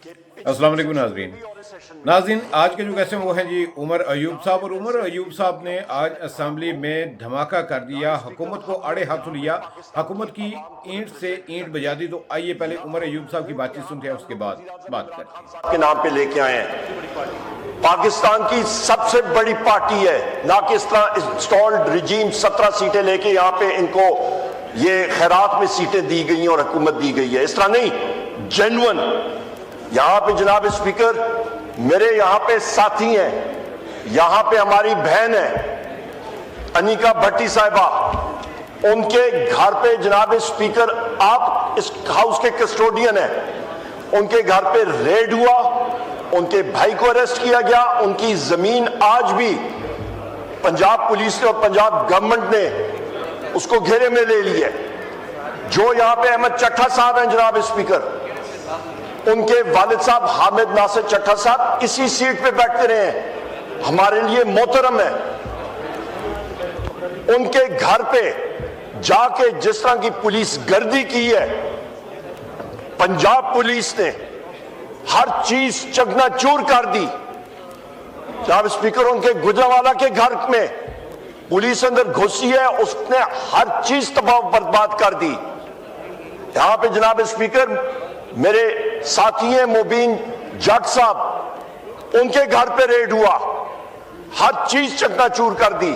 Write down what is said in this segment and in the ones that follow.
अस्सलाम वालेकुम नाज़रीन, आज के जो कैसे वो हैं जी उमर अयूब साहब। और उमर अयूब साहब ने आज असेंबली में धमाका कर दिया, हुकूमत को आड़े हाथों लिया, हुकूमत की ईंट से ईंट बजा दी। तो आइए पहले उमर अयूब साहब की बातचीत सुनते हैं, उसके बाद बात करते हैं। के नाम पे लेके आए हैं, पाकिस्तान की सबसे बड़ी पार्टी है, ना कि इस तरह इंस्टॉल्ड रिजीम 17 सीटें लेके यहाँ पे इनको ये खैरात में सीटें दी गई हैं और हुकूमत दी गई है। इस तरह नहीं, जेन्युइन। यहाँ पे जनाब स्पीकर मेरे यहाँ पे साथी हैं, यहाँ पे हमारी बहन है अनिका भट्टी साहिबा, उनके घर पे जनाब स्पीकर आप इस हाउस के कस्टोडियन हैं, उनके घर पे रेड हुआ, उनके भाई को अरेस्ट किया गया, उनकी जमीन आज भी पंजाब पुलिस ने और पंजाब गवर्नमेंट ने उसको घेरे में ले ली है। जो यहाँ पे अहमद चट्ठा साहब हैं जनाब स्पीकर, उनके वालिद साहब हामिद नासिर चट्ठा साहब इसी सीट पे बैठते रहे हैं, हमारे लिए मोहतरम है। उनके घर पे जाके जिस तरह की पुलिस गर्दी की है, पंजाब पुलिस ने हर चीज चकनाचूर कर दी। जनाब स्पीकर उनके गुजरावाला के घर में पुलिस अंदर घुसी है, उसने हर चीज तबाह बर्बाद कर दी। यहां पे जनाब स्पीकर मेरे साथी हैं मुबीन जट साहब, उनके घर पे रेड हुआ, हर चीज चकनाचूर कर दी।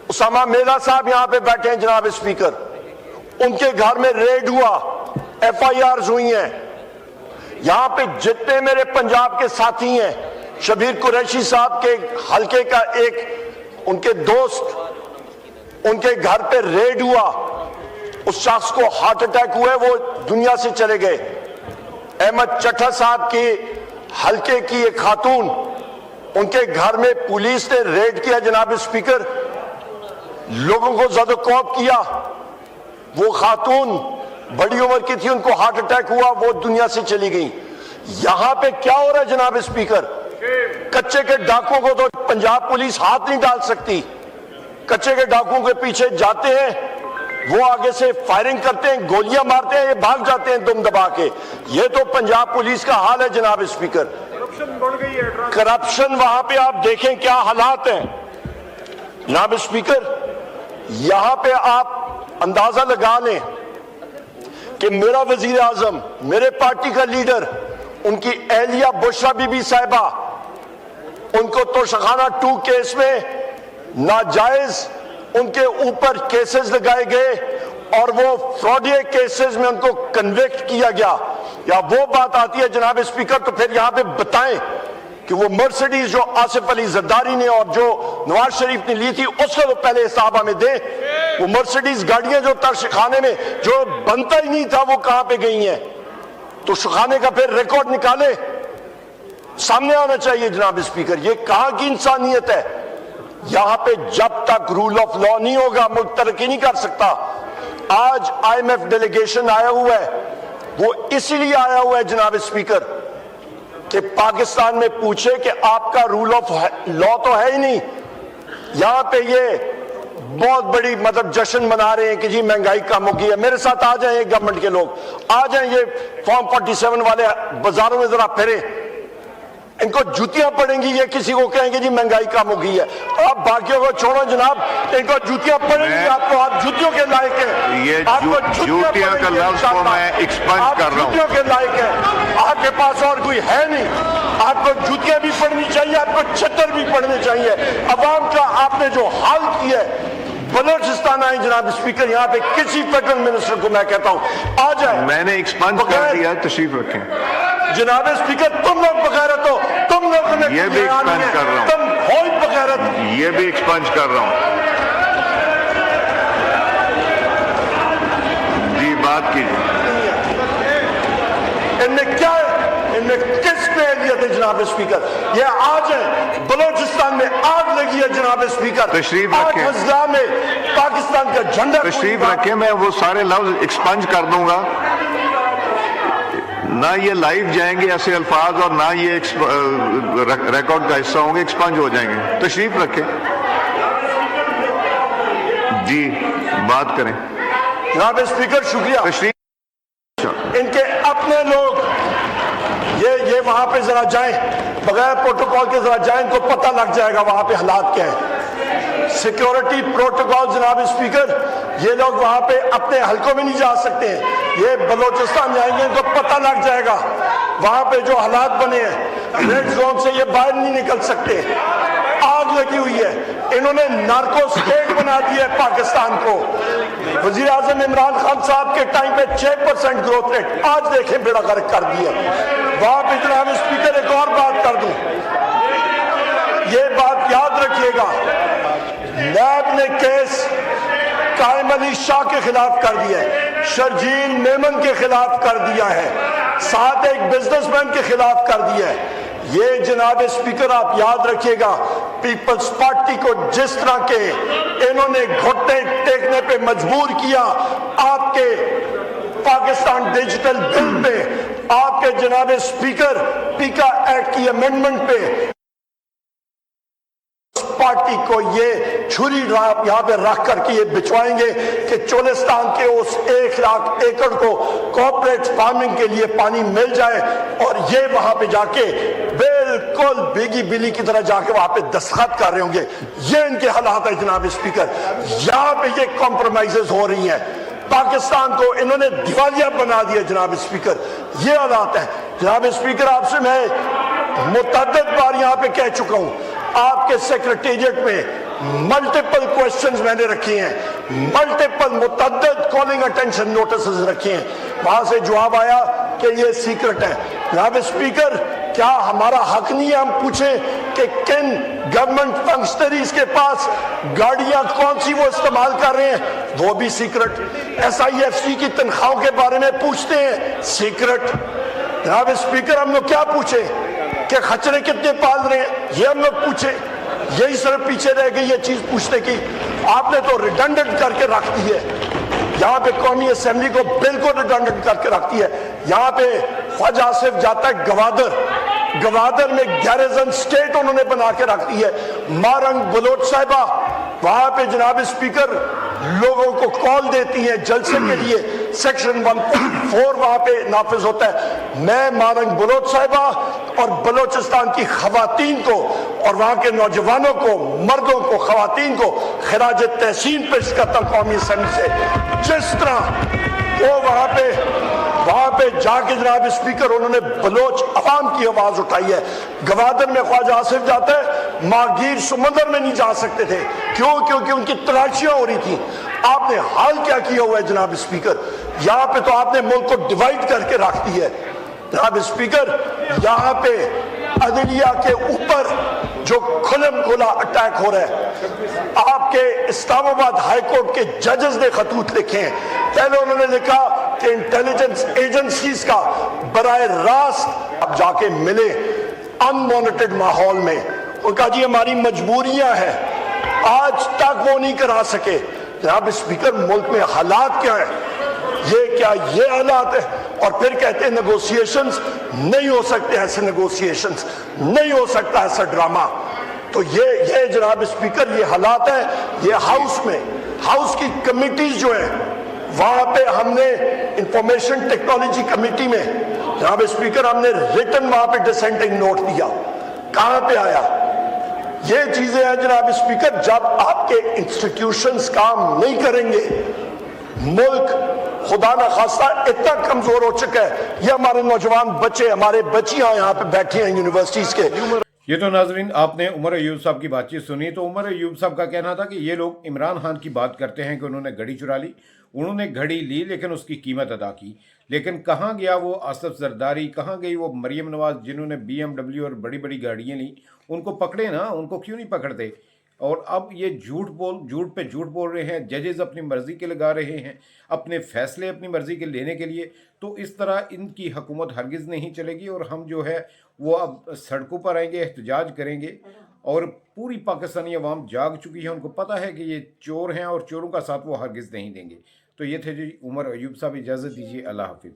उसामा मेला साहब यहां पे बैठे हैं जनाब स्पीकर, उनके घर में रेड हुआ, FIRs हुई हैं। यहां पे जितने मेरे पंजाब के साथी हैं, शबीर कुरैशी साहब के हलके का एक उनके दोस्त, उनके घर पे रेड हुआ, उस शख्स को हार्ट अटैक हुआ, वो दुनिया से चले गए। अहमद चट्ठा साहब के हलके की एक खातून, उनके घर में पुलिस ने रेड किया जनाब स्पीकर, लोगों को ज़्यादा कॉप किया, वो खातून बड़ी उम्र की थी, उनको हार्ट अटैक हुआ, वो दुनिया से चली गई। यहां पे क्या हो रहा है जनाब स्पीकर? कच्चे के डाकुओं को तो पंजाब पुलिस हाथ नहीं डाल सकती। कच्चे के डाकुओं के पीछे जाते हैं, वो आगे से फायरिंग करते हैं, गोलियां मारते हैं, ये भाग जाते हैं दुम दबा के। ये तो पंजाब पुलिस का हाल है जनाब स्पीकर। करप्शन बढ़ गई है, करप्शन वहां पे आप देखें क्या हालात हैं जनाब स्पीकर। यहां पे आप अंदाजा लगा लें कि मेरा वजीर आजम, मेरे पार्टी का लीडर, उनकी एहलिया बुशरा बीबी साहिबा, उनको तोशाखाना 2 केस में नाजायज उनके ऊपर केसेस लगाए गए और वो फ्रॉडिये केसेस में उनको कन्विक्ट किया गया। या वो बात आती है जनाब स्पीकर, तो फिर यहां पे बताएं कि वो मर्सिडीज जो आसिफ अली जरदारी ने और जो नवाज शरीफ ने ली थी, उसका तो पहले हिसाब हमें दे। वो मर्सिडीज गाड़ियां जो तर्शखाने में जो बनता ही नहीं था, वो कहां पे गई हैं? तो सुखाने का फिर रिकॉर्ड निकाले, सामने आना चाहिए जनाब स्पीकर। ये कहां की इंसानियत है? यहां पे जब तक रूल ऑफ लॉ नहीं होगा, मुल्क तरक्की नहीं कर सकता। आज IMF डेलीगेशन आया हुआ है, वो इसीलिए आया हुआ है जनाब स्पीकर कि पाकिस्तान में पूछे कि आपका रूल ऑफ लॉ तो है ही नहीं। यहां पे ये बहुत बड़ी मतलब जश्न मना रहे हैं कि जी महंगाई कम हो गई है। मेरे साथ आ जाएं गवर्नमेंट के लोग, आ जाएं, ये फॉर्म 47 वाले बाजारों में जरा फिरे, इनको जूतियां पड़ेंगी, ये किसी को कहेंगे जी महंगाई कम हो गई है। आप बाकियों को छोड़ो जनाब, इनको जूतियां पड़ेंगी आपको, आप जूतियों के लायक हैं। ये जूतियां का लफ्ज को मैं एक्सपंज कर रहा हूं। जूतियों के लायक हैं, आपके पास और कोई है नहीं। आपको जूतियां भी पड़नी चाहिए, आपको छतर भी पड़ने चाहिए। अवाम का आपने जो हाल किया है, बलोचिस्तान आए जनाब स्पीकर, यहाँ पे किसी फेडरल मिनिस्टर को मैं कहता हूँ आ जाए। मैंने एक्सपंज कर दिया, तशरीफ रखें जनाब स्पीकर। तुम लोग बगैरत हो, तुम लोग ये भी एक्सपंज कर रहा हूं, तुम हो ही बगैरत, ये भी एक्सपंज कर रहा हूं जी। बात कीजिए, इनमें क्या है, इनमें किस पे एहलियत है जनाब स्पीकर? ये आज है बलोचिस्तान में आग लगी है जनाब स्पीकर, तशरीफ रखें। फजला में पाकिस्तान का झंडा, तशरीफ रखें, मैं वो सारे लफ्ज एक्सपंज कर दूंगा। ना ये लाइव जाएंगे ऐसे अल्फाज और ना ये रिकॉर्ड का हिस्सा होंगे, एक्सपंज हो जाएंगे। तशरीफ रखें जी, बात करें जनाब स्पीकर। शुक्रिया। तशरीफ, इनके अपने लोग वहां पे जरा जाएं, बगैर प्रोटोकॉल के जरा जाएं, इनको पता लग जाएगा वहां पे हालात क्या है। सिक्योरिटी प्रोटोकॉल जनाब स्पीकर, ये लोग वहां पे अपने हलकों में नहीं जा सकते हैं, ये बलोचिस्तान जाएंगे, इनको पता लग जाएगा वहां पे जो हालात बने हैं, रेड जोन से ये बाहर नहीं निकल सकते। आग लगी हुई है, इन्होंने नार्को स्टेट बना दिया है पाकिस्तान को। वजीर आजम इमरान खान साहब के टाइम पे 6% ग्रोथ रेट, आज देखें बेड़ा गर्क कर दिया। वहां पे जनाब स्पीकर एक और बात कर दूं, ये बात याद रखिएगा, नैब ने केस कायम अली शाह के खिलाफ कर दिया है, शर्जील मेमन के खिलाफ कर दिया है, साथ एक बिजनेसमैन के खिलाफ कर दिया है। ये जनाब स्पीकर आप याद रखिएगा, पीपल्स पार्टी को जिस तरह के इन्होंने घुटने टेकने पे मजबूर किया आपके पाकिस्तान डिजिटल बिल पे, आपके जनाब स्पीकर पीका एक्ट की अमेंडमेंट पे, पार्टी को ये छुरी यहाँ पे रख करके ये बिछवाएंगे कि चोलिस्तान के उस 1 लाख एकड़ को कॉर्पोरेट फार्मिंग के लिए पानी मिल जाए, और ये वहां पे जाके बिल्कुल भीगी बिल्ली की तरह जाके वहां पे दस्तखत कर रहे होंगे। ये इनके हालात है जनाब स्पीकर, यहाँ पे ये कॉम्प्रोमाइजेस हो रही हैं, पाकिस्तान को इन्होंने दिवालिया बना दिया जनाब स्पीकर, ये हालात है। जनाब स्पीकर, आपसे मैं मुतअद्दिद बार यहाँ पे कह चुका हूँ, आपके सेक्रेटेरिएट में मल्टीपल क्वेश्चंस मैंने रखे हैं, मल्टीपल मुतअद्दिद कॉलिंग अटेंशन नोटिस रखे हैं, वहां से जवाब आया कि ये सीक्रेट है। जनाब स्पीकर, क्या हमारा हक नहीं है हम पूछें कि किन गवर्नमेंट फंक्शनरीज के पास गाड़ियां कौन सी वो इस्तेमाल कर रहे हैं, वो भी सीक्रेट। SIFC की तनख्वाहों के बारे में पूछते हैं, सीक्रेट। जनाब स्पीकर, हम लोग क्या पूछे कि खचरे कितने पाल रहे हैं, ये हम लोग पूछे, यही सिर्फ पीछे रह गई ये चीज पूछने की। आपने तो रिडंडेंट करके रख दी है, यहाँ पे कौमी असेंबली को बिल्कुल रिडंडेंट करके रखती है। यहाँ पे ख्वाजा आसिफ जाता है गवादर में गैरिजन स्टेट उन्होंने बना के रख दी है। मारंग बलोच साहिबा वहां पे जनाब स्पीकर लोगों को कॉल देती हैं जलसे के लिए, सेक्शन 1.4 वहां पे नाफिज होता है। मैं मारंग बलोच साहिबा और बलोचिस्तान की खवातीन को और वहां के नौजवानों को, मर्दों को, खवातीन को खिराज तहसीन पेश करता हूं कौमी असेंबली से। जिस तरह वो वहां पे जाके जनाब स्पीकर उन्होंने बलोच अवाम की आवाज उठाई है। गवादर में ख्वाजा आसिफ जाता है, मागीर समंदर में नहीं जा सकते थे, क्यों? क्योंकि उनकी तलाशियां हो रही थी। आपने हाल क्या किया हुआ है जनाब स्पीकर, यहाँ पे तो आपने मुल्क को डिवाइड करके रख दी है। जनाब स्पीकर, यहाँ पे अदलिया के ऊपर जो खुलम खुला अटैक हो रहा है, आपके इस्लामाबाद हाई कोर्ट के जजेस ने खतूत लिखे हैं। पहले उन्होंने लिखा कि इंटेलिजेंस एजेंसीज का बराह रास्त अब जाके मिले अनमॉनिटर्ड माहौल में, उनका जी हमारी मजबूरियां हैं, आज तक वो नहीं करा सके। जनाब स्पीकर, मुल्क में हालात क्या है, ये हालात है, और फिर कहते हैं नेगोशिएशंस नहीं हो सकते, ऐसे नेगोशिएशंस नहीं हो सकता, ऐसा ड्रामा। तो ये जनाब स्पीकर ये हालात है। ये हाउस की कमिटीज जो है वहां पे हमने इंफॉर्मेशन टेक्नोलॉजी कमेटी में जनाब स्पीकर हमने रिटन वहां पे डिसेंटिंग नोट दिया, कहां पे आया? ये चीजें हैं जनाब स्पीकर, जब आपके इंस्टीट्यूशंस काम नहीं करेंगे, मुल्क खुदा न खास्ता इतना कमजोर हो चुका है। ये हमारे नौजवान बच्चे, हमारे बच्चियां यहाँ पे बैठी हैं यूनिवर्सिटीज के। ये तो नाजरीन आपने उमर अयूब साहब की बातचीत सुनी। तो उमर अयूब साहब का कहना था कि ये लोग इमरान खान की बात करते हैं कि उन्होंने घड़ी चुरा ली, उन्होंने घड़ी ली लेकिन उसकी कीमत अदा की। लेकिन कहाँ गया वो आसिफ जरदारी, कहाँ गई वो मरियम नवाज जिन्होंने BMW और बड़ी बड़ी गाड़ियाँ ली? उनको पकड़े ना, उनको क्यों नहीं पकड़ते? और अब ये झूठ पे झूठ बोल रहे हैं, जजेस अपनी मर्जी के लगा रहे हैं, अपने फैसले अपनी मर्जी के लेने के लिए। तो इस तरह इनकी हुकूमत हरगिज़ नहीं चलेगी, और हम जो है वो अब सड़कों पर आएंगे, एहतजाज करेंगे। और पूरी पाकिस्तानी अवाम जाग चुकी है, उनको पता है कि ये चोर हैं और चोरों का साथ वो हरगिज़ नहीं देंगे। तो ये थे जी उमर अयूब साहब, इजाज़त दीजिए, अल्लाह हाफिज़।